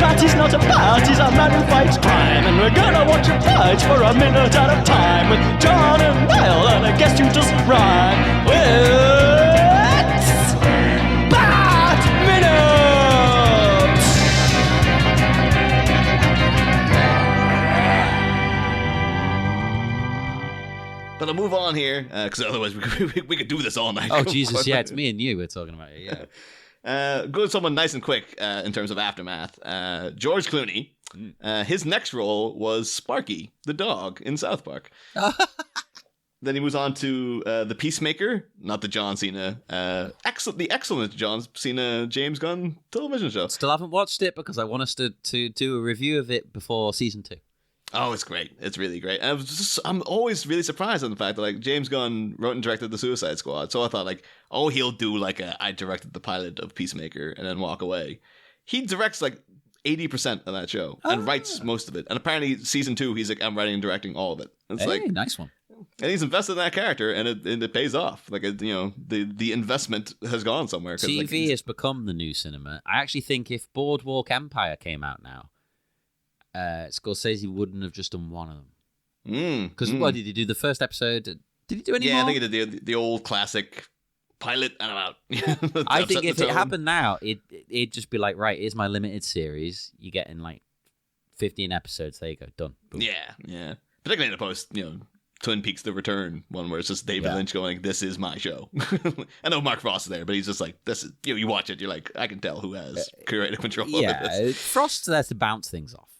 Party's not a party's a man who fights crime, and we're gonna watch him fight for a minute at a time with John and Niall and a guest who doesn't rhyme. It's Bat Minutes! But I'll move on here, because otherwise we could do this all night. Oh, Jesus, yeah, it's me and you we're talking about it, yeah. Go with someone nice and quick in terms of aftermath. George Clooney. His next role was Sparky, the dog, in South Park. Then he moves on to The Peacemaker, not the John Cena, the excellent John Cena James Gunn television show. Still haven't watched it because I want us to do a review of it before season 2. Oh, it's great. It's really great. And I'm always really surprised on the fact that like James Gunn wrote and directed The Suicide Squad. So I thought like, oh, he'll do like I directed the pilot of Peacemaker and then walk away. He directs like 80% of that show and writes most of it. And apparently season 2, he's like, I'm writing and directing all of it. It's like nice one. And he's invested in that character, and it pays off. Like the investment has gone somewhere. TV has become the new cinema. I actually think if Boardwalk Empire came out now, Scorsese wouldn't have just done one of them. Because what did he do? The first episode? Did he do any more? Yeah, I think he did the old classic pilot, and I'm out. I think if it happened now, it'd just be like, right, here's my limited series. You get in like 15 episodes. There you go, done. Boom. Yeah. Particularly in the post, Twin Peaks: The Return one where it's just David Lynch going, "This is my show." I know Mark Frost is there, but he's just like, "This is." You watch it, you're like, I can tell who has creative control over this. Frost's there to bounce things off.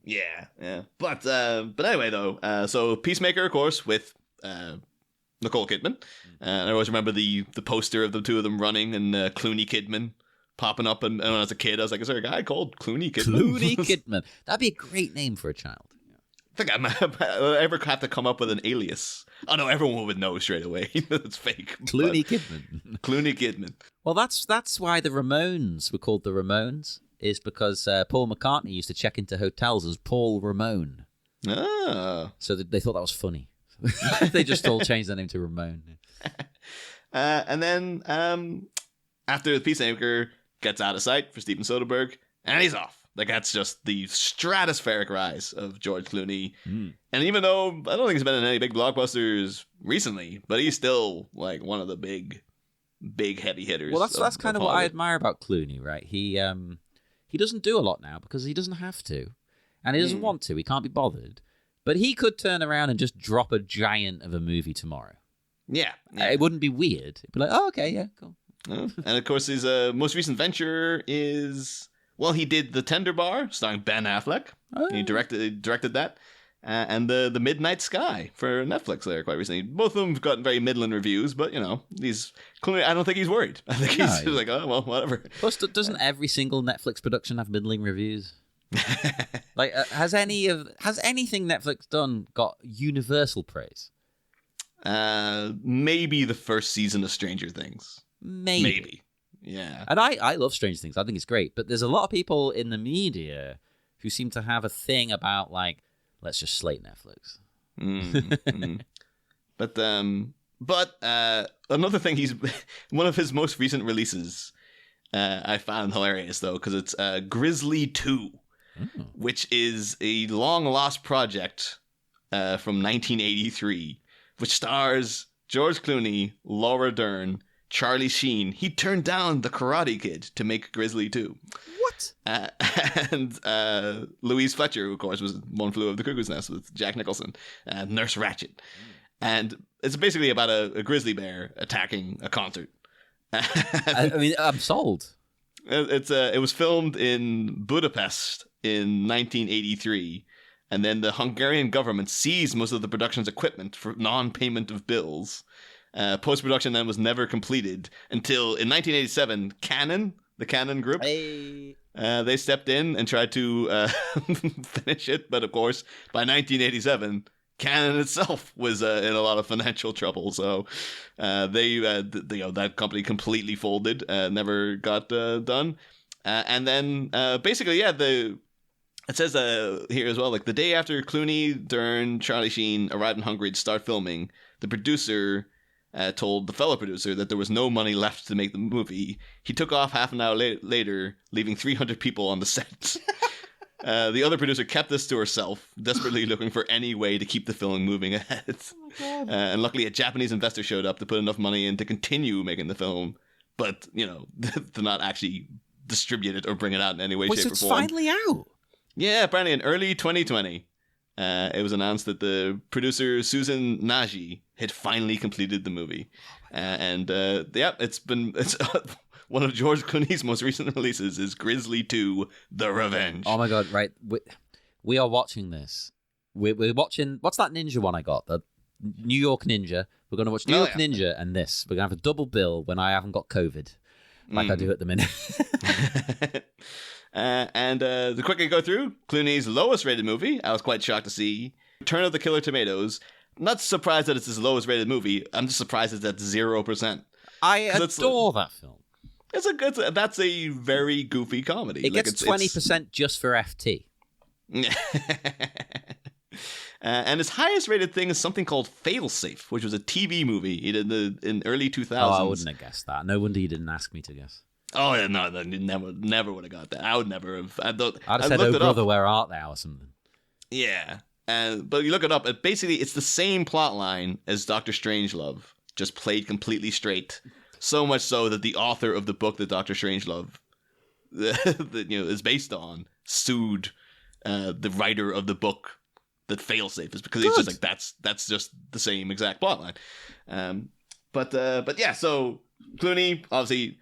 Yeah. But anyway, though, so Peacemaker, of course, with Nicole Kidman. I always remember the poster of the two of them running and Clooney Kidman popping up. And when I was a kid, I was like, is there a guy called Clooney Kidman? Clooney Kidman. That'd be a great name for a child. I think I ever have to come up with an alias. Oh, no, everyone would know straight away. It's fake. Clooney Kidman. Clooney Kidman. Well, that's why the Ramones were called the Ramones. Is because Paul McCartney used to check into hotels as Paul Ramone. Oh. So they thought that was funny. They just all changed their name to Ramone. And then after the Peacemaker gets out of sight for Steven Soderbergh, and he's off. Like, that's just the stratospheric rise of George Clooney. And even though I don't think he's been in any big blockbusters recently, but he's still like one of the big heavy hitters. Well, that's kind of what I admire about Clooney, right? He doesn't do a lot now because he doesn't have to. And he doesn't want to. He can't be bothered. But he could turn around and just drop a giant of a movie tomorrow. Yeah. It wouldn't be weird. It'd be like, oh, okay, yeah, cool. And of course, his most recent venture is, well, he did The Tender Bar, starring Ben Affleck. Oh. He directed that. And the Midnight Sky for Netflix there quite recently. Both of them have gotten very middling reviews, but, clearly, I don't think he's worried. I think he's just like, oh, well, whatever. Plus, doesn't every single Netflix production have middling reviews? Like, has anything Netflix done got universal praise? Maybe the first season of Stranger Things. Maybe. Yeah. And I love Stranger Things. I think it's great. But there's a lot of people in the media who seem to have a thing about, like, let's just slate Netflix. But another thing, one of his most recent releases I found hilarious, though, because it's Grizzly 2, which is a long-lost project from 1983, which stars George Clooney, Laura Dern, Charlie Sheen. He turned down The Karate Kid to make Grizzly 2. What? And Louise Fletcher, who, of course, was One Flew Over the Cuckoo's Nest with Jack Nicholson, Nurse Ratched. And it's basically about a grizzly bear attacking a concert. I mean, I'm sold. It was filmed in Budapest in 1983, and then the Hungarian government seized most of the production's equipment for non-payment of bills. Post-production then was never completed until, in 1987, the Canon Group, they stepped in and tried to finish it. But of course, by 1987, Canon itself was in a lot of financial trouble. So that company completely folded, never got done. And then basically, It says here as well, like the day after Clooney, Dern, Charlie Sheen arrived in Hungary to start filming, the producer told the fellow producer that there was no money left to make the movie. He took off half an hour later, leaving 300 people on the set. The other producer kept this to herself, desperately looking for any way to keep the film moving ahead. Oh my God. And luckily, a Japanese investor showed up to put enough money in to continue making the film, but, to not actually distribute it or bring it out in any way, Wait, shape, so or it's form. finally out? Yeah, apparently in early 2020, it was announced that the producer Susan Nagy had finally completed the movie. It's one of George Clooney's most recent releases is Grizzly 2: The Revenge. Oh my God! Right, we are watching this. We're watching. What's that ninja one I got? The New York Ninja. We're going to watch New York Ninja and this. We're going to have a double bill when I haven't got COVID, like I do at the minute. The quicker you go through, Clooney's lowest rated movie, I was quite shocked to see, Return of the Killer Tomatoes. Not surprised that it's his lowest rated movie. I'm just surprised it's at 0%. I adore that film. That's a very goofy comedy. It gets 20% just for FT. And his highest rated thing is something called Failsafe, which was a TV movie he did in early 2000s. Oh, I wouldn't have guessed that. No wonder you didn't ask me to guess. Oh, yeah, no, you never would have got that. I would never have. I'd have said, "Oh, brother, where art thou?" or something. Yeah. But you look it up, it's the same plot line as Doctor Strangelove, just played completely straight. So much so that the author of the book that Doctor Strangelove is based on sued the writer of the book that Failsafe is, because it's just like that's just the same exact plot line. But yeah, so Clooney, obviously,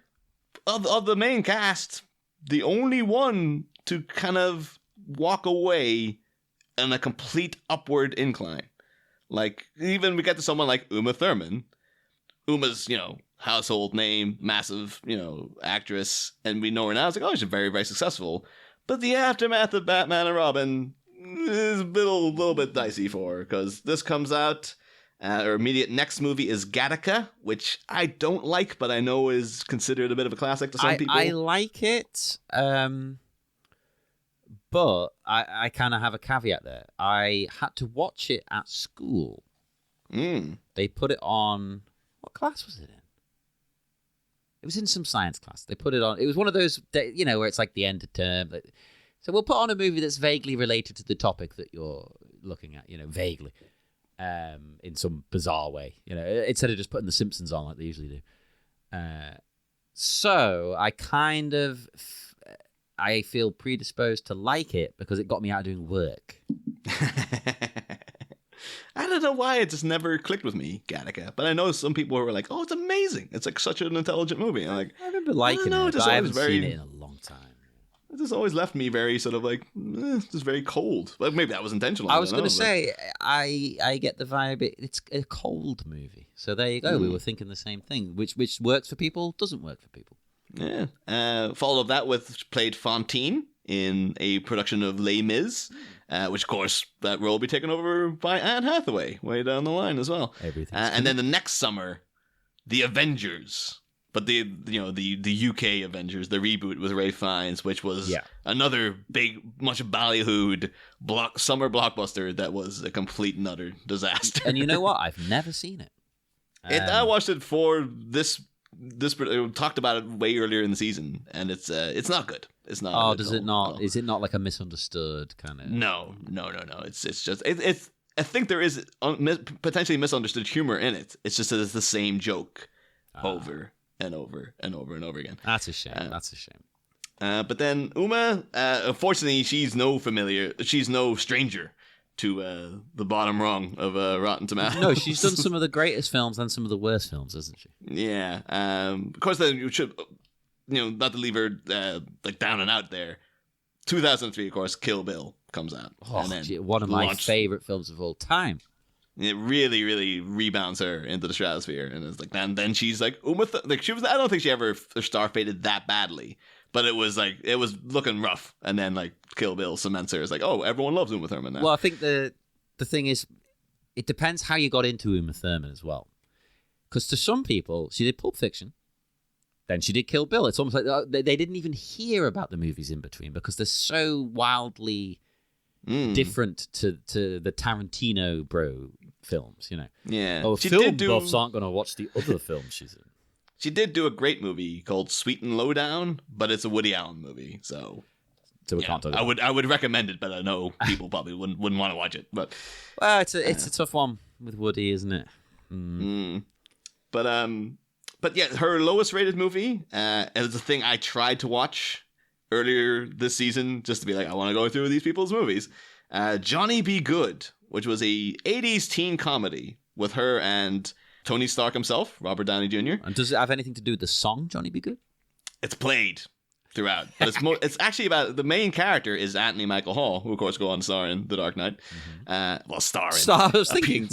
of the main cast, the only one to kind of walk away on a complete upward incline. Like, even we get to someone like Uma Thurman. Uma's, household name, massive, actress, and we know her now. It's like, oh, she's very, very successful. But the aftermath of Batman and Robin is a little bit dicey for her, because this comes out. Her immediate next movie is Gattaca, which I don't like, but I know is considered a bit of a classic to some people. I like it, but I kind of have a caveat there. I had to watch it at school. They put it on... What class was it in? It was in some science class. They put it on... It was one of those, where it's like the end of term. So we'll put on a movie that's vaguely related to the topic that you're looking at, vaguely. In some bizarre way, instead of just putting The Simpsons on like they usually do. So I I feel predisposed to like it because it got me out doing work. I don't know why it just never clicked with me, Gattaca. But I know some people who were like, "Oh, it's amazing! It's like such an intelligent movie." And I'm like, I remember liking it, but I haven't seen it in a long time. It just always left me very sort of like, just very cold. But maybe that was intentional. I was going to say, I get the vibe. It's a cold movie. So there you go. We were thinking the same thing. Which works for people, doesn't work for people. Yeah. Followed that with played Fantine in a production of Les Mis, which of course that role will be taken over by Anne Hathaway way down the line as well. And then the next summer, The Avengers. But the UK Avengers, the reboot with Ralph Fiennes, which was another big, much ballyhooed summer blockbuster that was a complete and utter disaster. And you know what? I've never seen it. I watched it for this. We talked about it way earlier in the season, and it's not good. It's not. Oh, does it not? Is it not like a misunderstood kind of? No. It's just it's. I think there is potentially misunderstood humor in it. It's just that it's the same joke over and over and over and over again. That's a shame. But then Uma, unfortunately, she's no stranger to the bottom rung of Rotten Tomatoes. No, she's done some of the greatest films and some of the worst films, hasn't she? Yeah. Of course, then you should, not to leave her like down and out there. 2003, of course, Kill Bill comes out. Oh, one of my favorite films of all time. It really, really rebounds her into the stratosphere, and it's like, and then she's like Uma. She was. I don't think she ever star faded that badly, but it was looking rough, and then like Kill Bill cements her. It's like, oh, everyone loves Uma Thurman now. Well, I think the thing is, it depends how you got into Uma Thurman as well, because to some people, she did Pulp Fiction, Then she did Kill Bill. It's almost like they didn't even hear about the movies in between because they're so wildly different to the Tarantino bro films, you know. Yeah. Oh, film buffs aren't going to watch the other films she's in. She did do a great movie called Sweet and Lowdown, but it's a Woody Allen movie, so we can't talk about it. I would recommend it, but I know people probably wouldn't want to watch it. But well, it's a tough one with Woody, isn't it? But yeah, her lowest rated movie is a thing I tried to watch earlier this season just to be like, I want to go through these people's movies. Johnny Be Good, which was a 80s teen comedy with her and Tony Stark himself, Robert Downey Jr. And does it have anything to do with the song Johnny Be Good? It's played throughout, but it's actually about the main character is Anthony Michael Hall, who of course go on to star in The Dark Knight. I was thinking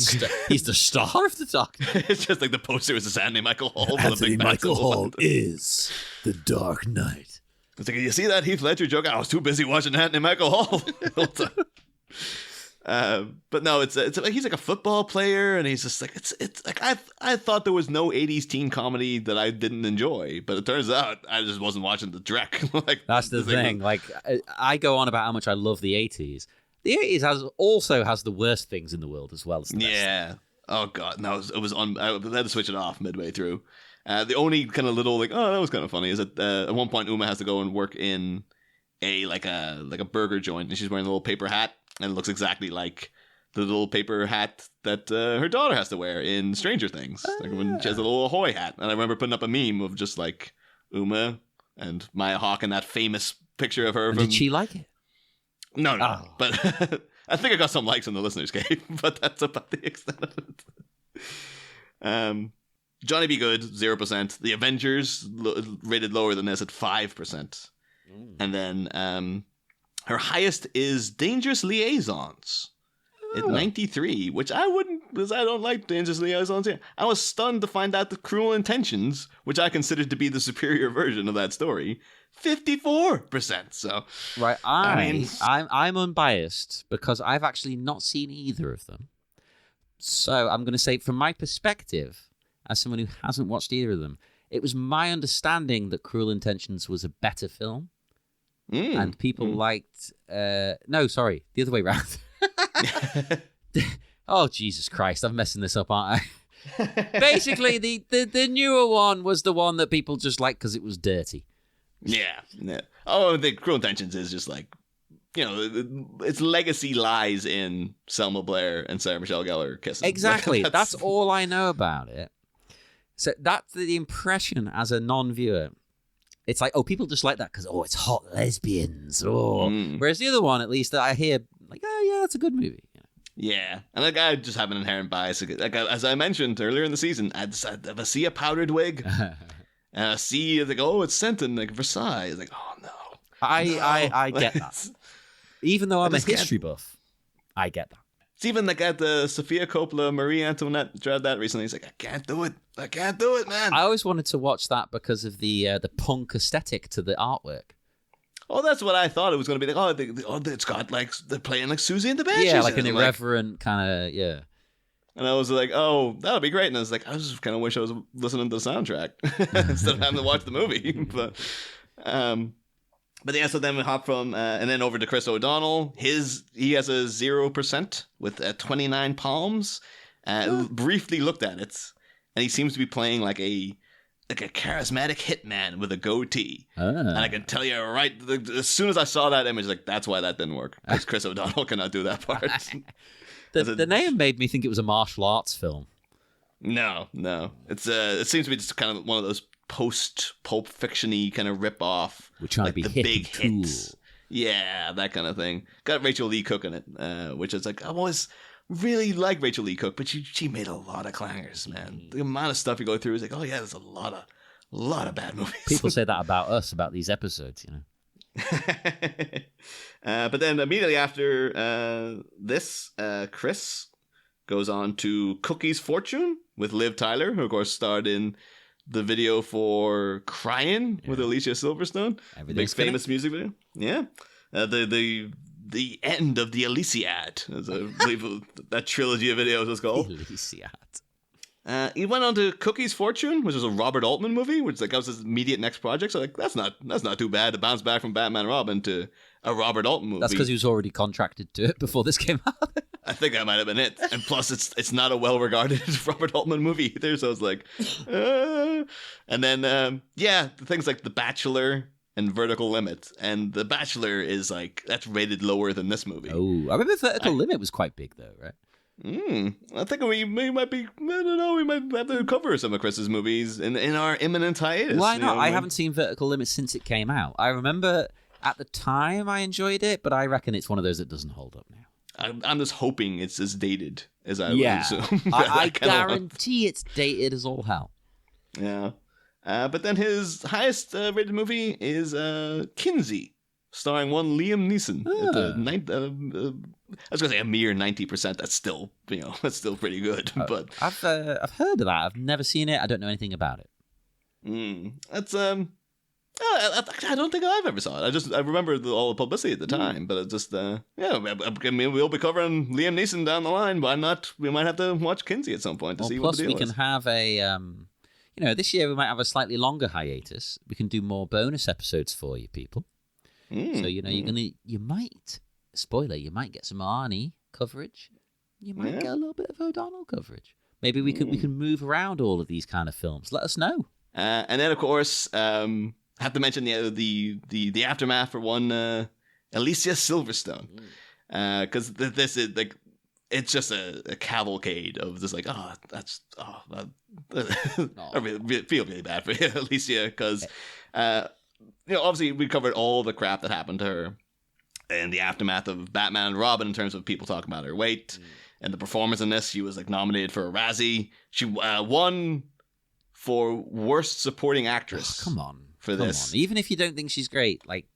he's the star of The Dark Knight. It's just like the poster is this Anthony Michael Hall. Anthony Michael Hall is The Dark Knight. It's like, you see that Heath Ledger joke? I was too busy watching Anthony Michael Hall. But no, it's like he's like a football player, and he's just like it's like I thought there was no 80s teen comedy that I didn't enjoy, but it turns out I just wasn't watching the Drek. Like that's the thing. Like I go on about how much I love the 80s. The 80s also has the worst things in the world as well as the best. Yeah. Oh god, no, it was on. I had to switch it off midway through. The only kind of little like, oh, that was kind of funny is that at one point Uma has to go and work in a burger joint, and she's wearing a little paper hat. And it looks exactly like the little paper hat that her daughter has to wear in Stranger Things. Like when she has a little Ahoy hat. And I remember putting up a meme of just like Uma and Maya Hawke and that famous picture of her. And did she like it? No. Oh. But I think I got some likes on the listeners' game. But that's about the extent of it. Johnny Be Good, 0%. The Avengers rated lower than this at 5%. And then... her highest is Dangerous Liaisons at 93, which I wouldn't, because I don't like Dangerous Liaisons here. I was stunned to find out that Cruel Intentions, which I considered to be the superior version of that story, 54%. So, right, I'm unbiased because I've actually not seen either of them. So I'm going to say, from my perspective, as someone who hasn't watched either of them, it was my understanding that Cruel Intentions was a better film. And people liked... no, sorry. The other way around. Oh, Jesus Christ. I'm messing this up, aren't I? Basically, the newer one was the one that people just liked because it was dirty. Yeah. Oh, the Cruel Intentions is just like... You know, its legacy lies in Selma Blair and Sarah Michelle Gellar kissing. Exactly. That's all I know about it. So that's the impression as a non-viewer. It's like, oh, people just like that because, oh, it's hot lesbians. Oh. Whereas the other one, at least, that I hear, like, oh, yeah, that's a good movie. Yeah. And like, I just have an inherent bias. Like, as I mentioned earlier in the season, if I see a powdered wig, and I see, like, oh, it's sent in like Versailles. It's like, oh, no. I get that. Even though I'm a history buff, I get that. It's even like at the Sophia Coppola, Marie Antoinette tried that recently. He's like, I can't do it, man. I always wanted to watch that because of the punk aesthetic to the artwork. Oh, that's what I thought it was going to be. Like, it's got like they're playing like Susie and the Banshees. Yeah, like an irreverent kind of, yeah. And I was like, oh, that'll be great. And I was like, I just kind of wish I was listening to the soundtrack instead of having to watch the movie. But yeah, so then we hop from, and then over to Chris O'Donnell. He has a 0% with 29 palms. Briefly looked at it, and he seems to be playing like a charismatic hitman with a goatee. And I can tell you right, as soon as I saw that image, like, that's why that didn't work. Because Chris O'Donnell cannot do that part. The name made me think it was a martial arts film. No. It's it seems to be just kind of one of those post-Pulp Fiction-y kind of rip-off. We're trying like to be the hip big and hits. cool. Yeah, that kind of thing. Got Rachel Lee Cook in it, which is like, I always really like Rachel Lee Cook, but she made a lot of clangers, man. The amount of stuff you go through is like, oh yeah, there's a lot of bad movies. People say that about us, about these episodes, you know. But then immediately after this, Chris goes on to Cookie's Fortune with Liv Tyler, who of course starred in the video for Crying with Alicia Silverstone. The big famous music video. Yeah. The end of the Elysiad, as I believe that trilogy of videos was called. Elysiad. He went on to Cookie's Fortune, which was a Robert Altman movie, which that was his immediate next project. So like that's not too bad to bounce back from Batman and Robin to a Robert Altman movie. That's because he was already contracted to it before this came out. I think that might have been it. And plus, it's not a well-regarded Robert Altman movie either. So I was like, and then things like The Bachelor and Vertical Limit, and The Bachelor is like that's rated lower than this movie. Oh, I remember Vertical Limit was quite big though, right? I think we might be. I don't know. We might have to cover some of Chris's movies in our imminent hiatus. Why not? I haven't seen Vertical Limit since it came out. I remember at the time I enjoyed it, but I reckon it's one of those that doesn't hold up now. I'm just hoping it's as dated as I would assume. I guarantee it's dated as all hell. Yeah. But then his highest rated movie is Kinsey, starring one Liam Neeson. I was gonna say a mere 90%. That's still pretty good. But I've heard of that. I've never seen it. I don't know anything about it. That's I don't think I've ever saw it. I remember all the publicity at the time, but it just I mean, we'll be covering Liam Neeson down the line. Why not? We might have to watch Kinsey at some point to see what the deal is. Plus, we can have a this year we might have a slightly longer hiatus. We can do more bonus episodes for you people. So you might get some Arnie coverage. You might get a little bit of O'Donnell coverage. Maybe we can move around all of these kind of films. Let us know. And then of course, I have to mention the aftermath for one, Alicia Silverstone, because this is like it's just a cavalcade of this like I really feel really bad for Alicia because obviously we covered all the crap that happened to her in the aftermath of Batman and Robin in terms of people talking about her weight and the performance in this. She was like nominated for a Razzie. She won for worst supporting actress. Oh, come on. For this. Even if you don't think she's great, like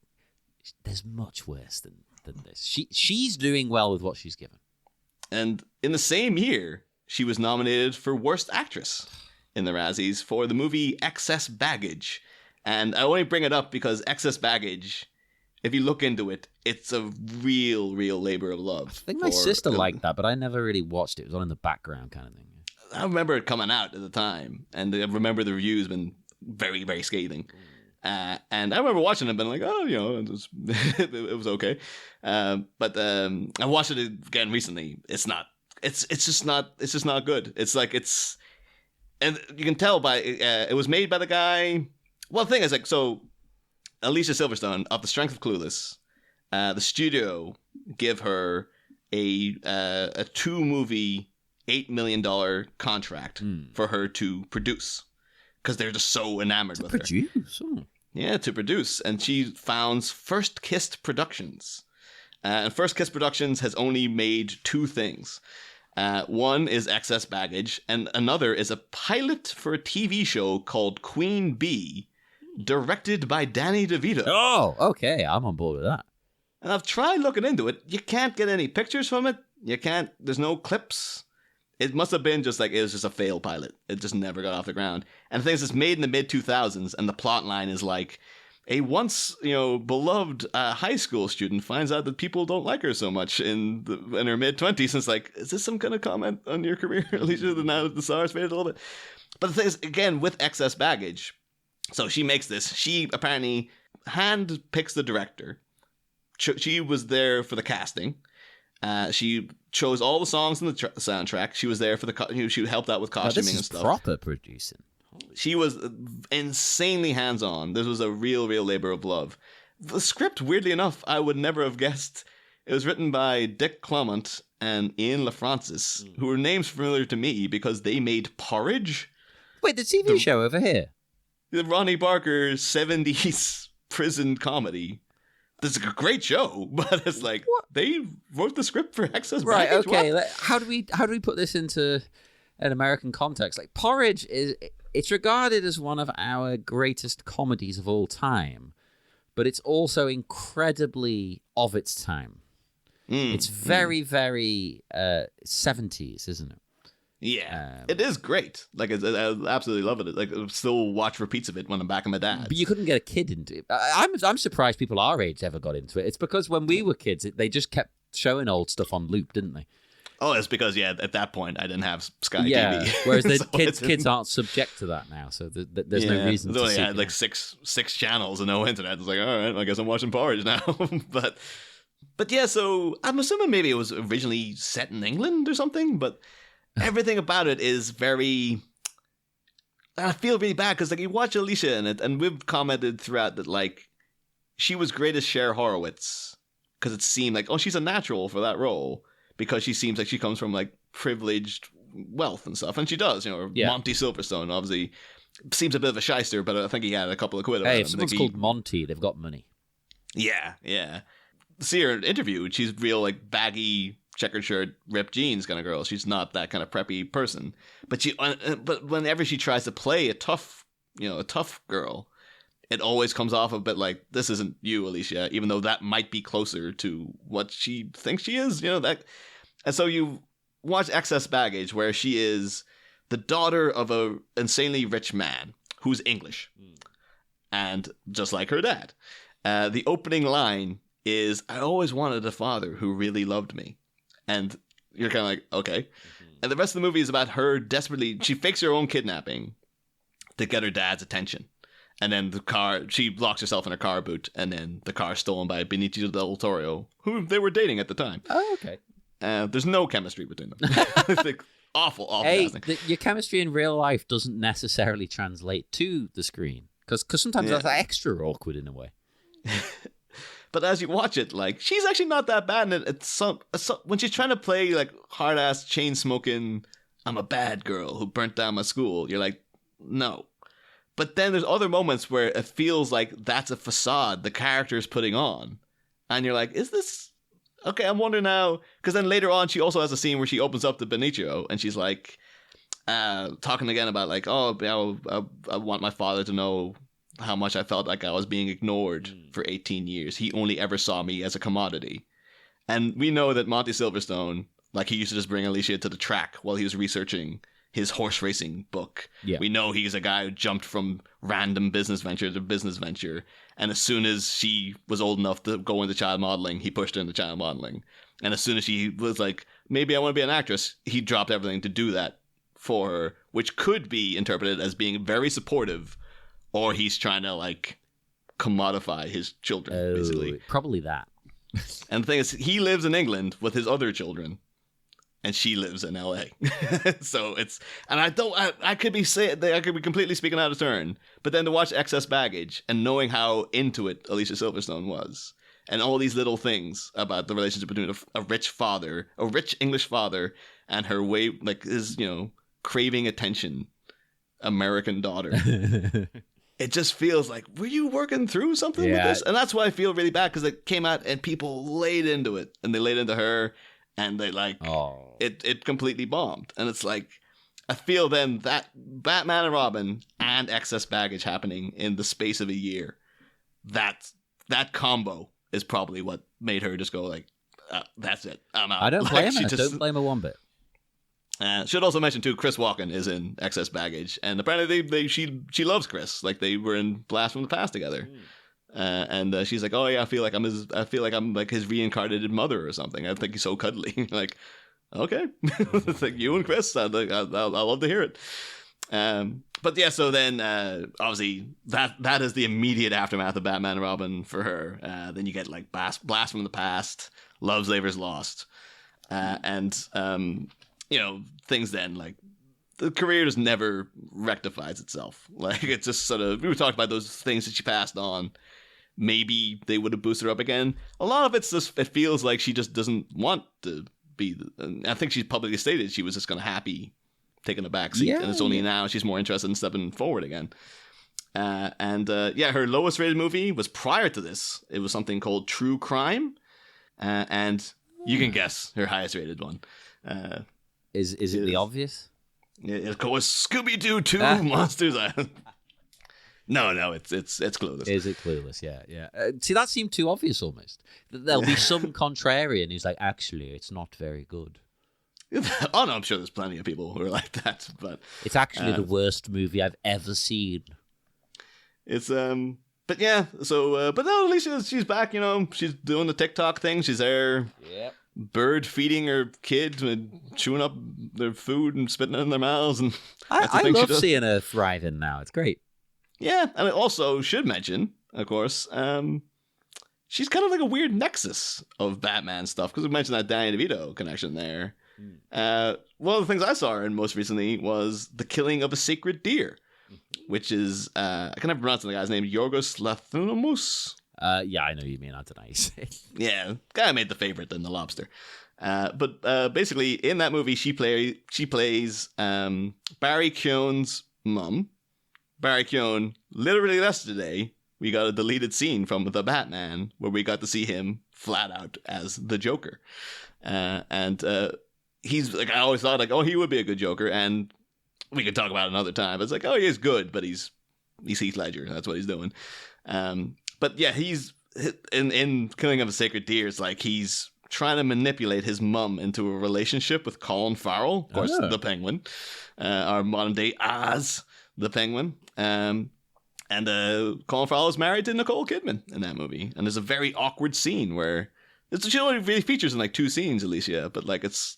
there's much worse than this. She's doing well with what she's given. And in the same year, she was nominated for worst actress in the Razzies for the movie Excess Baggage. And I only bring it up because Excess Baggage, if you look into it, it's a real labor of love. I think my sister liked that, but I never really watched it. It was on in the background kind of thing. I remember it coming out at the time, and I remember the reviews been very, very scathing. And I remember watching it and being like, it was okay. But I watched it again recently. It's just not good. It's like and you can tell by it was made by the guy. Well, the thing is like so. Alicia Silverstone, of the strength of Clueless, the studio give her a 2-movie, $8 million contract for her to produce because they're just so enamored with her. Yeah, to produce. And she founds First Kiss Productions. And First Kiss Productions has only made 2 things. One is Excess Baggage, and another is a pilot for a TV show called Queen Bee, directed by Danny DeVito. Oh, okay. I'm on board with that. And I've tried looking into it. You can't get any pictures from it. There's no clips. It must have been just like, it was just a failed pilot. It just never got off the ground. And the thing is, it's made in the mid-2000s, and the plot line is like, a once, beloved high school student finds out that people don't like her so much in her mid-20s, and it's like, is this some kind of comment on your career, Alicia, now that the stars faded a little bit? But the thing is, again, with Excess Baggage, so she makes this. She apparently hand-picks the director. She was there for the casting. She chose all the songs in the soundtrack. She was there for she helped out with costuming and stuff. Proper producing. She was insanely hands-on. This was a real labor of love. The script, weirdly enough, I would never have guessed. It was written by Dick Clement and Ian LaFrancis, who are names familiar to me because they made Porridge. Wait, the TV show over here? The Ronnie Barker 70s prison comedy. This is a great show, but it's like they wrote the script for Excess Baggage. Right, okay. How do we put this into an American context? Like Porridge it's regarded as one of our greatest comedies of all time, but it's also incredibly of its time. It's very, very 70s, isn't it? Yeah, it is great. Like, I absolutely love it. Like, I still watch repeats of it when I'm back at my dad's. But you couldn't get a kid into it. I'm surprised people our age ever got into it. It's because when we were kids, they just kept showing old stuff on loop, didn't they? Oh, it's because at that point I didn't have Sky Yeah, TV. whereas the So kids aren't subject to that now, so there's no reason to I seek had it like out. six channels and no internet. It's like, all right, I guess I'm watching Porridge now. but yeah, so I'm assuming maybe it was originally set in England or something, but everything about it is very... I feel really bad because like you watch Alicia in it, and we've commented throughout that like she was great as Cher Horowitz because it seemed like, oh, she's a natural for that role because she seems like she comes from like privileged wealth and stuff, and she does. Yeah. Monty Silverstone obviously seems a bit of a shyster, but I think he had a couple of quid about Hey, him. if someone's Like, called Monty, they've got money. yeah. See her interviewed, she's real like baggy checkered shirt, ripped jeans kind of girl. She's not that kind of preppy person. But but whenever she tries to play a tough girl, it always comes off a bit like, this isn't you, Alicia, even though that might be closer to what she thinks she is, that. And so you watch Excess Baggage, where she is the daughter of a insanely rich man who's English. And just like her dad. The opening line is, I always wanted a father who really loved me. And you're kind of like, okay. Mm-hmm. And the rest of the movie is about her desperately... She fakes her own kidnapping to get her dad's attention. And then she locks herself in her car boot, and then the car is stolen by Benicio del Toro, who they were dating at the time. Oh, okay. There's no chemistry between them. It's like awful Hey, casting. your chemistry in real life doesn't necessarily translate to the screen. Because sometimes that's extra awkward in a way. But as you watch it, like, she's actually not that bad. And it's when she's trying to play like hard ass chain smoking, I'm a bad girl who burnt down my school, you're like, no. But then there's other moments where it feels like that's a facade the character's putting on, and you're like, is this okay? I'm wondering now, because then later on she also has a scene where she opens up to Benicio and she's like, talking again about like, oh, I want my father to know how much I felt like I was being ignored for 18 years. He only ever saw me as a commodity. And we know that Monty Silverstone, like, he used to just bring Alicia to the track while he was researching his horse racing book. Yeah. We know he's a guy who jumped from random business venture to business venture. And as soon as she was old enough to go into child modeling, he pushed her into child modeling. And as soon as she was like, maybe I want to be an actress, he dropped everything to do that for her, which could be interpreted as being very supportive, or he's trying to, like, commodify his children, basically. Probably that. And the thing is, he lives in England with his other children, and she lives in LA. So it's, and I could be completely speaking out of turn, but then to watch Excess Baggage and knowing how into it Alicia Silverstone was, and all these little things about the relationship between a rich English father, and her way, like, his, craving attention American daughter. It just feels like, were you working through something with this? And that's why I feel really bad, because it came out and people laid into it, and they laid into her, and they it completely bombed. And it's like, I feel then that Batman and Robin and Excess Baggage happening in the space of a year, that combo is probably what made her just go like, that's it, I'm out. I don't blame her. Just, don't blame her one bit. Should also mention too, Chris Walken is in Excess Baggage, and apparently she loves Chris. Like, they were in Blast from the Past together, and she's like, oh yeah, I feel like I'm like his reincarnated mother or something. I think he's so cuddly. Like, okay, it's like you and Chris. I'll love to hear it. But yeah, so then obviously that is the immediate aftermath of Batman and Robin for her. Then you get like Blast from the Past, Love Labor's Lost, and things then, like, the career just never rectifies itself. Like, it's just sort of, we were talking about those things that she passed on. Maybe they would have boosted her up again. A lot of it's just, it feels like she just doesn't want to be, I think she's publicly stated she was just going to happy taking a back seat. And it's only now she's more interested in stepping forward again. Her lowest rated movie was prior to this. It was something called True Crime. And you can guess her highest rated one. Is it the obvious? Of course, Scooby-Doo 2 Monsters Island. No, it's Clueless. Is it Clueless? Yeah. See, that seemed too obvious almost. There'll be some contrarian who's like, actually, it's not very good. Oh no, I'm sure there's plenty of people who are like that, but it's actually the worst movie I've ever seen. It's but yeah, so but no, at least she's back. She's doing the TikTok thing. She's there. Yep. bird feeding her kids and chewing up their food and spitting it in their mouths. And I love seeing her thriving now. It's great. Yeah, and I also should mention, of course, she's kind of like a weird nexus of Batman stuff, because we mentioned that Danny DeVito connection there. One of the things I saw her in most recently was The Killing of a Sacred Deer, which is, I can never pronounce the guy's name, Yorgos Lanthimos. Yeah, I know what you mean. I don't know how you say it. Yeah, guy made The Favorite and The Lobster. But basically, in that movie, she plays Barry Keown's mum. Barry Keown, literally yesterday, we got a deleted scene from The Batman where we got to see him flat out as the Joker. And he's like, I always thought, like, oh, he would be a good Joker. And we could talk about it another time. It's like, oh, he is good, but he's Heath Ledger. That's what he's doing. But yeah, he's in Killing of a Sacred Deer. It's like he's trying to manipulate his mum into a relationship with Colin Farrell, of course, the Penguin, our modern day Oz, the Penguin. And Colin Farrell is married to Nicole Kidman in that movie. And there's a very awkward scene where she only really features in like 2 scenes, Alicia, but like it's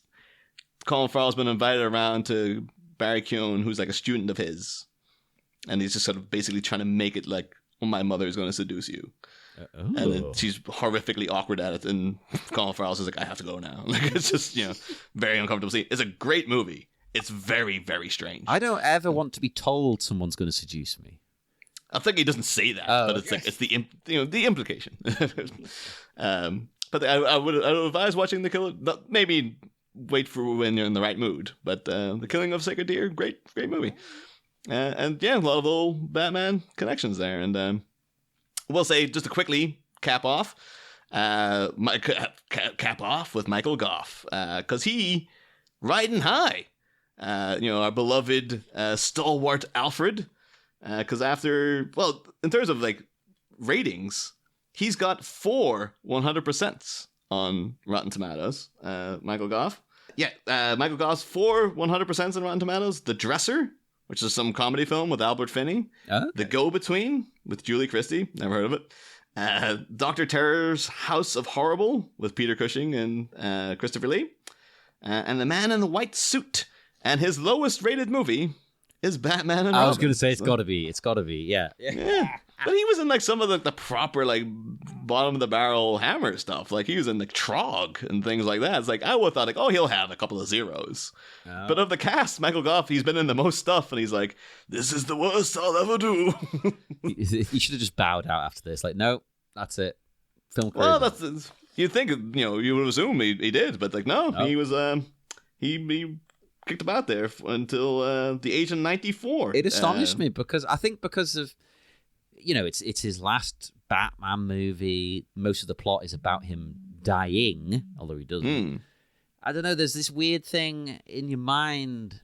Colin Farrell's been invited around to Barry Keoghan, who's like a student of his, and he's just sort of basically trying to make it like, well, my mother is going to seduce you. And then she's horrifically awkward at it, and Colin Farrell's is like, I have to go now. Like, it's just, very uncomfortable scene. It's a great movie. It's very, very strange. I don't ever want to be told someone's going to seduce me. I think he doesn't say that, but it's like, it's the the implication. But I would advise watching The Killer. Maybe wait for when you're in the right mood. But The Killing of Sacred Deer, great movie. And yeah, a lot of old Batman connections there. And we'll say, just to quickly cap off with Michael Gough, because he riding high. Our beloved stalwart Alfred. Because in terms of like ratings, he's got 4 100% on Rotten Tomatoes. Michael Gough. Yeah, Michael Gough's 4 100% on Rotten Tomatoes. The Dresser, which is some comedy film with Albert Finney. Okay. The Go-Between with Julie Christie. Never heard of it. Dr. Terror's House of Horrible with Peter Cushing and Christopher Lee. And The Man in the White Suit. And his lowest rated movie is Batman and Robin. I was going to say it's got to be, yeah. But he was in like some of the proper like bottom of the barrel Hammer stuff. Like he was in like Trog and things like that. It's like I would have thought like, oh, he'll have a couple of zeros. Oh. But of the cast, Michael Gough, he's been in the most stuff, and he's like, this is the worst I'll ever do. He should have just bowed out after this. Like, no, that's it. Film career. Well, that's you'd think you would assume he did, but like no, he was he kicked about there until the age of 94. It astonished me because of it's his last Batman movie. Most of the plot is about him dying, although he doesn't. I don't know. There's this weird thing in your mind,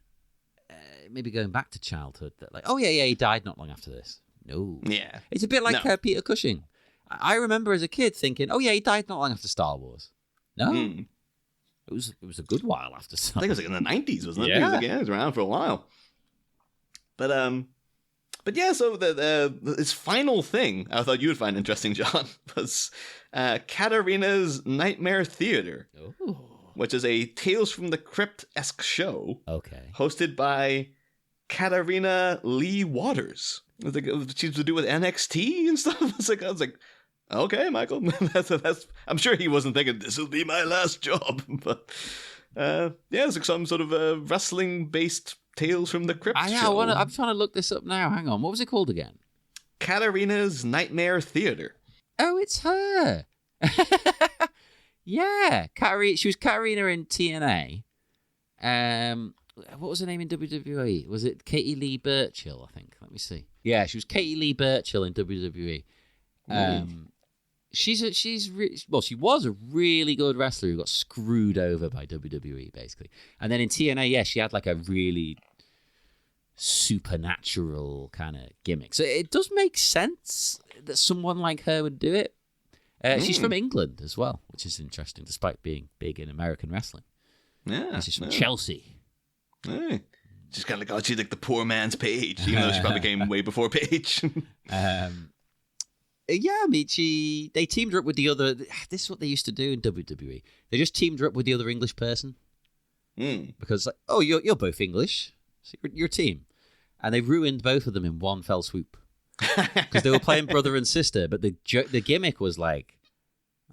maybe going back to childhood, that like, oh yeah, he died not long after this. No, yeah, it's a bit like Peter Cushing. I remember as a kid thinking, oh yeah, he died not long after Star Wars. No. It was a good while after Star Wars. I think it was like in the 90s, wasn't it? Yeah, he was around for a while. But yeah, so his final thing I thought you would find interesting, John, was Katarina's Nightmare Theater, which is a Tales from the Crypt-esque show, hosted by Katarina Lee Waters. She's to do with NXT and stuff. I was like, okay, Michael, that's. I'm sure he wasn't thinking this will be my last job, but it's like some sort of wrestling-based Tales from the Crypt show. I'm trying to look this up now. Hang on, what was it called again? Katarina's Nightmare Theater. Oh, it's her. Yeah, she was Katarina in TNA. What was her name in WWE? Was it Katie Lee Burchill? I think. Let me see. Yeah, she was Katie Lee Burchill in WWE. She was a really good wrestler who got screwed over by WWE, basically. And then in TNA, she had like a really supernatural kind of gimmick. So it does make sense that someone like her would do it. She's from England as well, which is interesting, despite being big in American wrestling. Yeah, she's from Chelsea. Yeah. She's kind of she's like the poor man's Paige, even though she probably came way before Paige. Yeah, I mean, they teamed her up with the other. This is what they used to do in WWE. They just teamed her up with the other English person because, like, oh, you're both English, so you're a team, and they ruined both of them in one fell swoop because they were playing brother and sister. But the gimmick was like,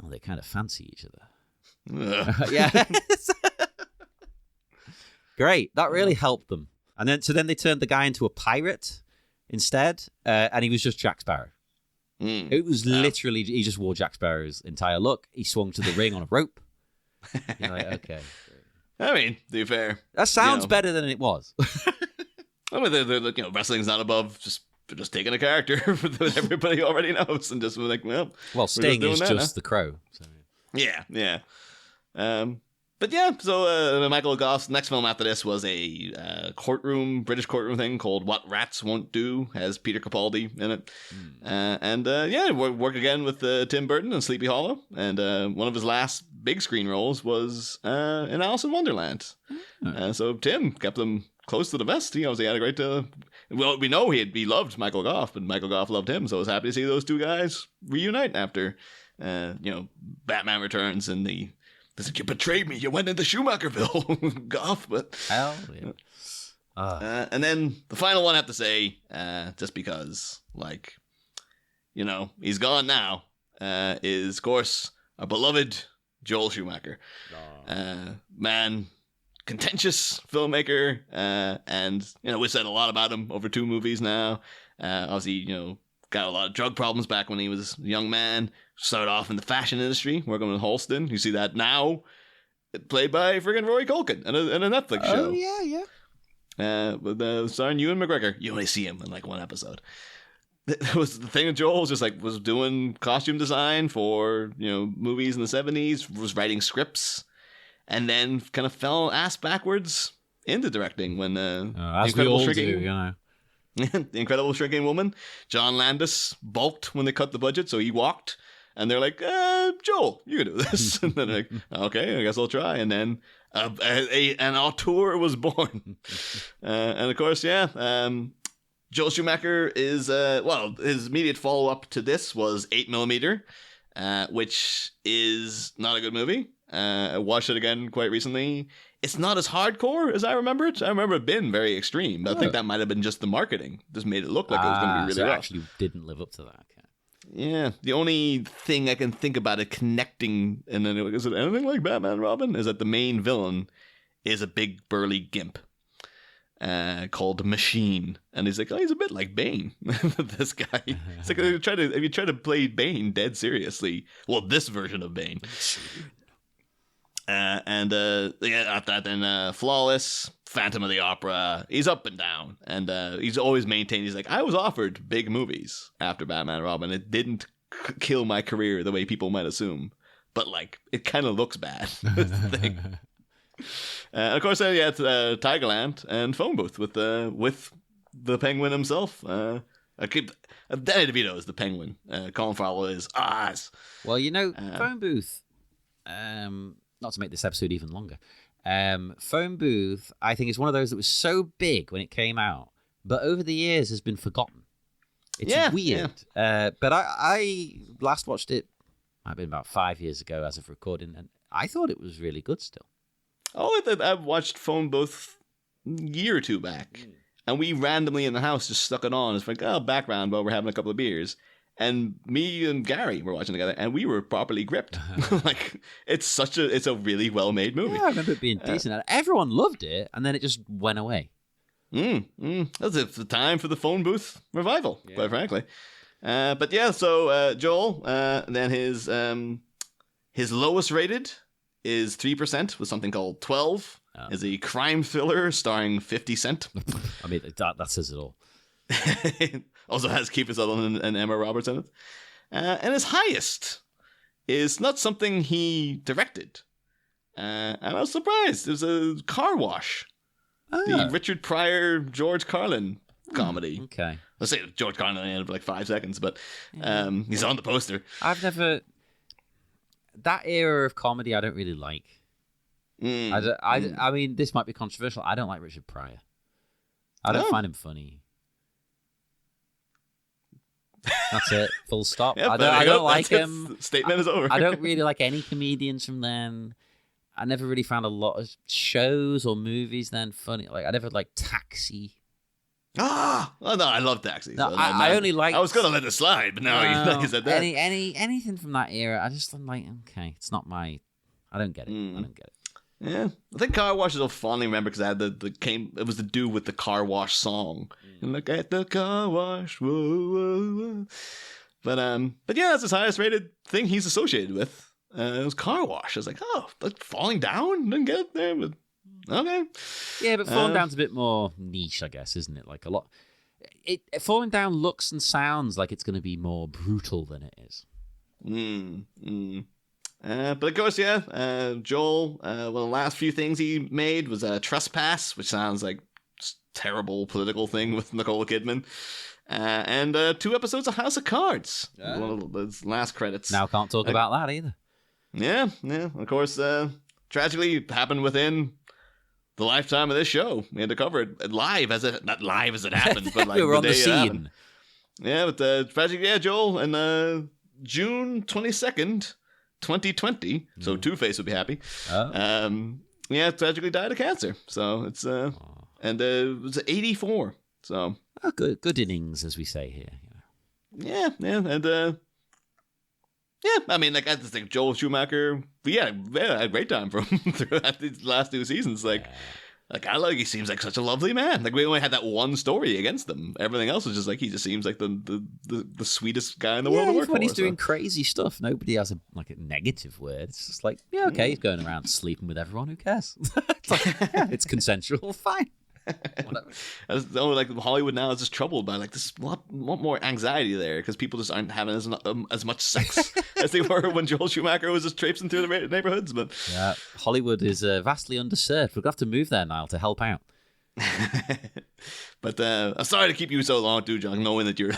oh, they kind of fancy each other. Yeah, great. That really helped them. And then they turned the guy into a pirate instead, and he was just Jack Sparrow. It was literally, he just wore Jack Sparrow's entire look. He swung to the ring on a rope. You're like, okay. I mean, to be fair, that sounds better than it was. I mean, they're wrestling's not above they're just taking a character that everybody already knows and just like, well, Sting is just the Crow. So. Yeah. But yeah, so Michael Goff's next film after this was a British courtroom thing called What Rats Won't Do, has Peter Capaldi in it. Worked again with Tim Burton in Sleepy Hollow, and one of his last big screen roles was in Alice in Wonderland. So Tim kept them close to the vest. He obviously had a great... we know he loved Michael Goff, but Michael Goff loved him, so I was happy to see those two guys reunite after, Batman Returns and the... You betrayed me. You went into Schumacherville, Goff. But hell yeah. And then the final one I have to say, just because, he's gone now, is of course our beloved Joel Schumacher. Man, contentious filmmaker, and we've said a lot about him over 2 movies now. Obviously, got a lot of drug problems back when he was a young man. Started off in the fashion industry, working with Halston. You see that now, played by friggin' Rory Culkin in a Netflix show. Oh, yeah. With starring Ewan McGregor. You only see him in like one episode. That was the thing with Joel, was doing costume design for, movies in the 70s, was writing scripts, and then kind of fell ass backwards into directing when as we all do, The Incredible Shrinking Woman. John Landis balked when they cut the budget, so he walked. And they're like, Joel, you can do this. And then they're like, okay, I guess I'll try. And then an auteur was born. And of course, Joel Schumacher is, his immediate follow-up to this was 8mm, which is not a good movie. I watched it again quite recently. It's not as hardcore as I remember it. I remember it being very extreme, but I think that might have been just the marketing. Just made it look like it was going to be really rough. It actually didn't live up to that. Okay. Yeah, the only thing I can think about it connecting, and then is it anything like Batman and Robin, is that the main villain is a big burly gimp called Machine, and he's like, he's a bit like Bane. This guy, it's like if you try to play Bane dead seriously, well, this version of Bane. After that, then Flawless, Phantom of the Opera. He's up and down, and he's always maintained. He's like, I was offered big movies after Batman and Robin. It didn't kill my career the way people might assume, but it kind of looks bad. That's the thing. Of course, it's Tigerland and Phone Booth with the Penguin himself. Danny DeVito is the Penguin. Colin Farrell is Oz. Well, Phone Booth. Not to make this episode even longer. Phone Booth, I think, is one of those that was so big when it came out, but over the years has been forgotten. It's weird. Yeah. But I last watched it, might have been about 5 years ago as of recording, and I thought it was really good still. Oh, I've watched Phone Booth a year or 2 back, and we randomly in the house just stuck it on. It's like, background while we're having a couple of beers. And me and Gary were watching together, and we were properly gripped. It's a really well-made movie. Yeah, I remember it being decent. And everyone loved it, and then it just went away. That's the time for the Phone Booth revival, quite frankly. But yeah, so Joel, then his lowest rated is 3% with something called 12. Is a crime thriller starring 50 Cent. I mean, that says it all. Also has Kiefer Sutherland and Emma Roberts in it. And his highest is not something he directed. And I was surprised. It was a Car Wash. The Richard Pryor, George Carlin comedy. Okay. Let's say George Carlin ended for 5 seconds, but he's on the poster. I've never... That era of comedy I don't really like. I mean, this might be controversial. I don't like Richard Pryor. I don't find him funny. That's it. Full stop. Yep, I don't like him. Statement is over. I don't really like any comedians from then. I never really found a lot of shows or movies then funny. Like I never liked Taxi. Oh no, I love Taxi. No, I only like. I was gonna let it slide, but now you said that. Anything from that era, I'm like, okay, it's not my. I don't get it. I don't get it. Yeah, I think Car Wash is I'll fondly remember because I had it was the dude with the car wash song. And look at the car wash, whoa, whoa, whoa. But yeah, that's his highest rated thing he's associated with. It was Car Wash. I was like, oh, like Falling Down? Didn't get it there, but okay. Yeah, but Falling Down's a bit more niche, I guess, isn't it? Like a lot. Falling Down looks and sounds like it's going to be more brutal than it is. But of course, yeah, Joel, one of the last few things he made was Trespass, which sounds like a terrible political thing with Nicole Kidman. And 2 episodes of House of Cards. One of those last credits. Now can't talk about that either. Yeah. Of course, tragically it happened within the lifetime of this show. We had to cover it live not live as it happened, but like we were on the day it happened. scene. Yeah, but tragically, yeah, Joel, and June 22nd, 2020. So Two-Face would be happy. Yeah, tragically died of cancer. So it's and it was 84. So good innings, as we say here. Yeah, and yeah, I mean, like I just think Joel Schumacher. Yeah, I had a great time from throughout these last 2 seasons. Like he seems like such a lovely man. Like we only had that one story against him. Everything else was just like he just seems like the sweetest guy in the world to work for. When he's doing crazy stuff, nobody has a negative word. It's just like, yeah, okay, he's going around sleeping with everyone. Who cares? It's like, yeah, it's consensual. Fine. Whatever. Like Hollywood now is just troubled by like this lot more anxiety there because people just aren't having as much sex as they were when Joel Schumacher was just traipsing through the neighborhoods. But yeah, Hollywood is vastly underserved. We're gonna have to move there, Niall, to help out. But I'm sorry to keep you so long, too, John, knowing that you're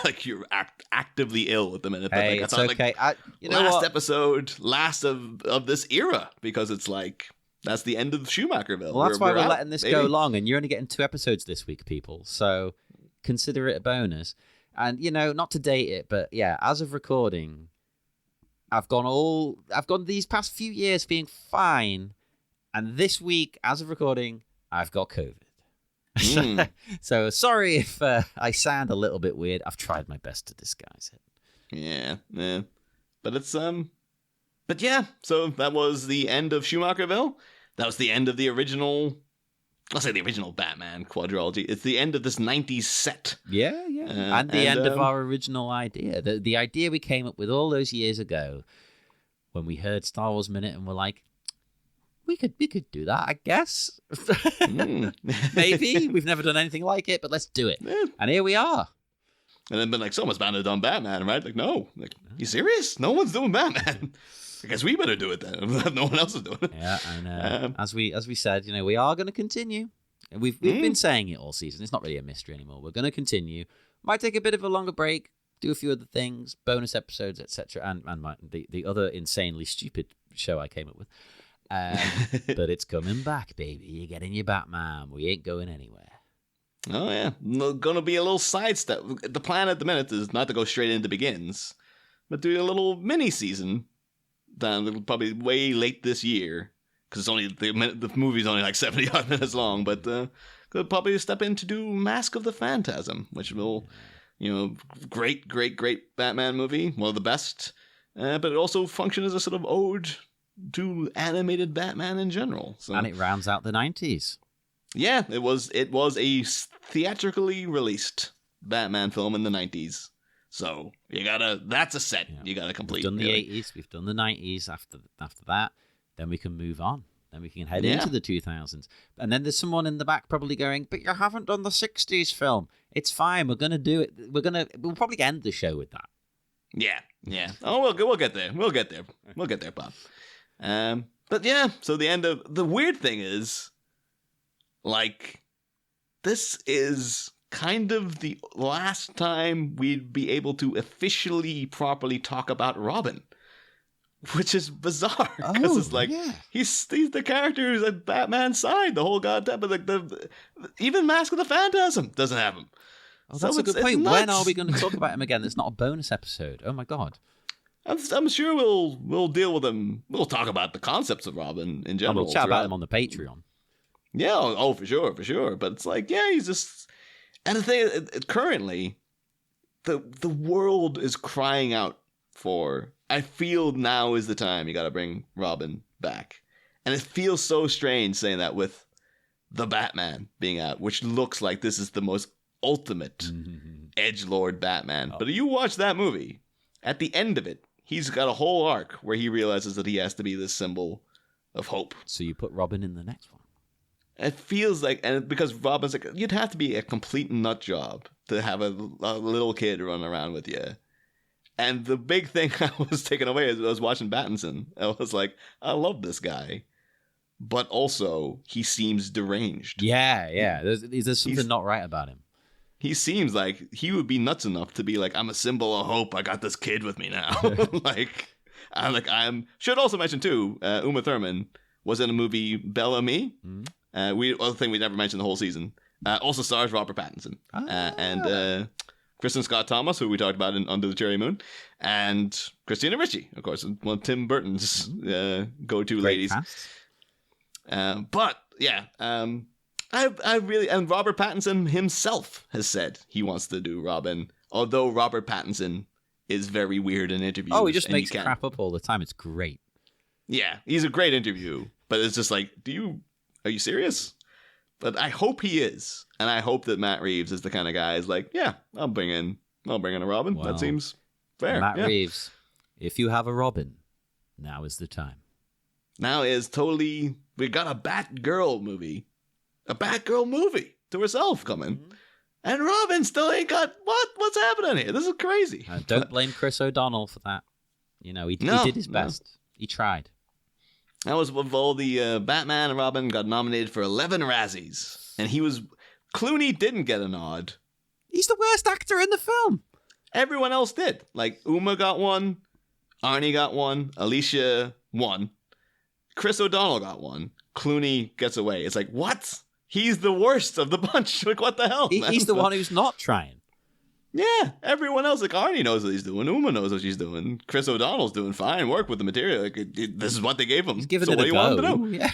actively ill at the minute. But hey, like, it's okay. Last episode, last of this era, because it's like. That's the end of Schumacherville. Well, that's why we're letting this go long, and you're only getting 2 episodes this week, people. So consider it a bonus. And, not to date it, but yeah, as of recording, I've gone these past few years being fine. And this week, as of recording, I've got COVID. So sorry if I sound a little bit weird. I've tried my best to disguise it. Yeah. But it's, But yeah, so that was the end of Schumacherville. That was the end of the original, I'll say the original Batman quadrilogy. It's the end of this 90s set. Yeah. And the end of our original idea. The idea we came up with all those years ago when we heard Star Wars Minute and we're like, we could do that, I guess. Maybe. We've never done anything like it, but let's do it. Yeah. And here we are. And then been like, someone's bound to have done Batman, right? Like, no. Like, you serious? No one's doing Batman. I guess we better do it then. No one else is doing it. Yeah, and as we said, we are going to continue. We've been saying it all season. It's not really a mystery anymore. We're going to continue. Might take a bit of a longer break, do a few other things, bonus episodes, etc. And the other insanely stupid show I came up with. But it's coming back, baby. You're getting your Batman. We ain't going anywhere. Oh, yeah. Going to be a little sidestep. The plan at the minute is not to go straight into Begins, but do a little mini-season. Down probably way late this year because it's only the movie's only like 70-odd minutes long, but could probably step in to do Mask of the Phantasm, which will, great Batman movie, one of the best, but it also functions as a sort of ode to animated Batman in general. So, and it rounds out the 90s. Yeah, it was a theatrically released Batman film in the 90s. So that's a set you gotta complete. We've done the 80s, we've done the 90s. After that, then we can move on. Then we can head into the 2000s. And then there's someone in the back probably going, but you haven't done the 60s film. It's fine. We're gonna do it. We'll probably end the show with that. Yeah. Oh, we'll get there. We'll get there, Bob. But yeah. So the end of the weird thing is, like, this is kind of the last time we'd be able to officially properly talk about Robin, which is bizarre because it's like he's the character who's at Batman's side the whole goddamn, but like even Mask of the Phantasm doesn't have him. Oh, that's a good point. When are we going to talk about him again? It's not a bonus episode. Oh my god. I'm sure we'll deal with him. We'll talk about the concepts of Robin in general. We'll chat about him on the Patreon. Yeah, oh, for sure. But it's like, yeah, he's just... And the thing, currently, the world is crying out for... I feel now is the time you got to bring Robin back. And it feels so strange saying that with the Batman being out, which looks like this is the most ultimate edgelord Batman. Oh. But if you watch that movie, at the end of it, he's got a whole arc where he realizes that he has to be this symbol of hope. So you put Robin in the next one. It feels like, and because Robin's like, you'd have to be a complete nut job to have a little kid run around with you. And the big thing I was taken away as I was watching Pattinson. I was like, I love this guy, but also he seems deranged. Yeah. There's something not right about him. He seems like he would be nuts enough to be like, I'm a symbol of hope. I got this kid with me now. Should also mention too, Uma Thurman was in a movie Bella Me. Other thing we never mentioned the whole season. Also stars Robert Pattinson and Kristen Scott Thomas, who we talked about in Under the Cherry Moon, and Christina Ricci, of course, one of Tim Burton's go-to ladies. But yeah. I really, and Robert Pattinson himself has said he wants to do Robin, although Robert Pattinson is very weird in interviews. Oh, he just makes crap up all the time. It's great. Yeah, he's a great interview, but it's just like, are you serious? But I hope he is, and I hope that Matt Reeves is the kind of guy who's like, yeah, I'll bring in a Robin. Well, that seems fair. Matt Reeves, if you have a Robin, now is the time. Now is totally, we got a Batgirl movie. A Batgirl movie to herself coming. Mm-hmm. And Robin still ain't got... What's happening here? This is crazy. Don't blame Chris O'Donnell for that. He did his best. He tried. That was with all the Batman and Robin got nominated for 11 Razzies. And Clooney didn't get a nod. He's the worst actor in the film. Everyone else did. Like, Uma got one. Arnie got one. Alicia won. Chris O'Donnell got one. Clooney gets away. It's like, what? He's the worst of the bunch. Like, what the hell, man? He's the one who's not trying. Yeah, everyone else, like Arnie knows what he's doing. Uma knows what she's doing. Chris O'Donnell's doing fine work with the material. Like, this is what they gave him. He's giving so it what a do you go. want him to do? Yeah.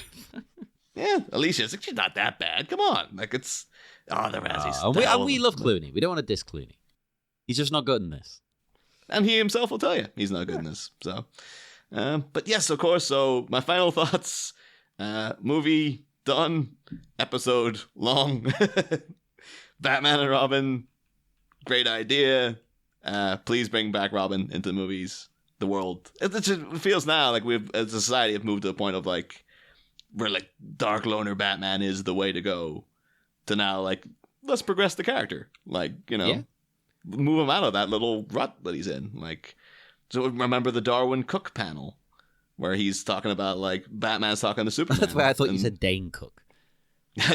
Yeah, Alicia's like, she's not that bad. Come on. Like, it's... Oh, the Razzies. And we love Clooney. We don't want to diss Clooney. He's just not good in this. And he himself will tell you he's not good in this. So, but yes, of course. So, my final thoughts... movie done, episode long. Batman and Robin, great idea. Please bring back Robin into the movies, the world. It feels now like we've, as a society, have moved to a point of like, where like Dark Loner Batman is the way to go. To now, like, let's progress the character. Like, move him out of that little rut that he's in. Like, so remember the Darwin Cook panel? Where he's talking about, like, Batman's talking to Superman. That's why I thought you said Dane Cook.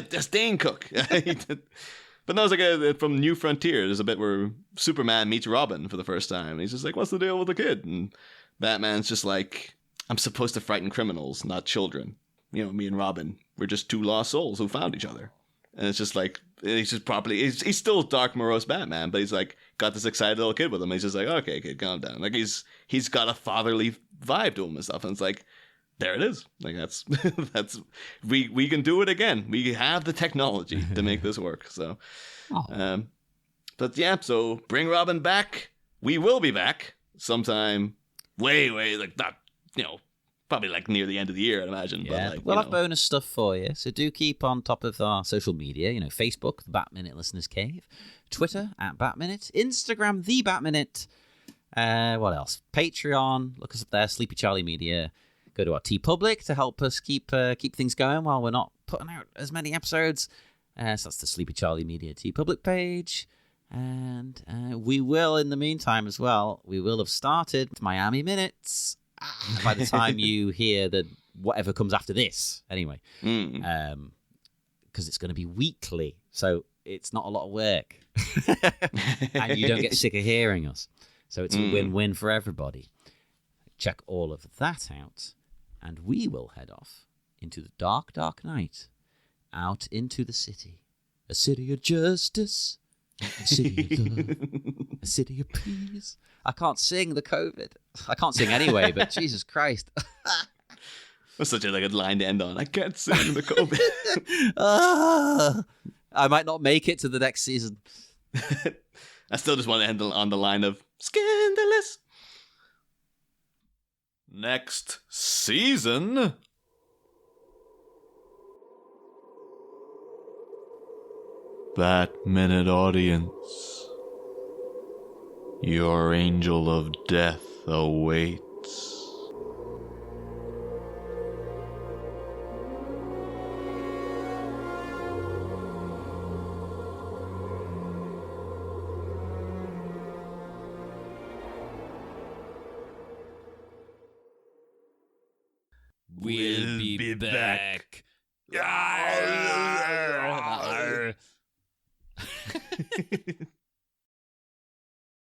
That's Dane Cook. But that was like from New Frontier. There's a bit where Superman meets Robin for the first time. And he's just like, what's the deal with the kid? And Batman's just like, I'm supposed to frighten criminals, not children. Me and Robin, we're just two lost souls who found each other. And it's just like, he's just he's still dark, morose Batman, but he's like, got this excited little kid with him. He's just like, okay, kid, calm down. Like, he's got a fatherly vibe to him and stuff. And it's like, there it is. Like, that's we can do it again. We have the technology to make this work. So, but yeah, so bring Robin back. We will be back sometime way, like, not, probably like near the end of the year, I'd imagine. Yeah, but like, we'll have bonus stuff for you. So do keep on top of our social media. Facebook, the Batminute Listeners Cave. Twitter, @Batminute. Instagram, the Batminute. What else? Patreon. Look us up there, Sleepy Charlie Media. Go to our TeePublic to help us keep things going while we're not putting out as many episodes. So that's the Sleepy Charlie Media TeePublic page. And we will, in the meantime as well, we will have started Miami Minutes by the time you hear whatever comes after this. Anyway, because it's going to be weekly, so it's not a lot of work. And you don't get sick of hearing us. So it's a win-win for everybody. Check all of that out. And we will head off into the dark, dark night. Out into the city. A city of justice. A city of love, a city of peace. I can't sing the COVID. I can't sing anyway, but Jesus Christ. That's such a good line to end on. I can't sing the COVID. I might not make it to the next season. I still just want to end on the line of scandalous. Next season. That minute audience. Your angel of death awaits. We'll be back.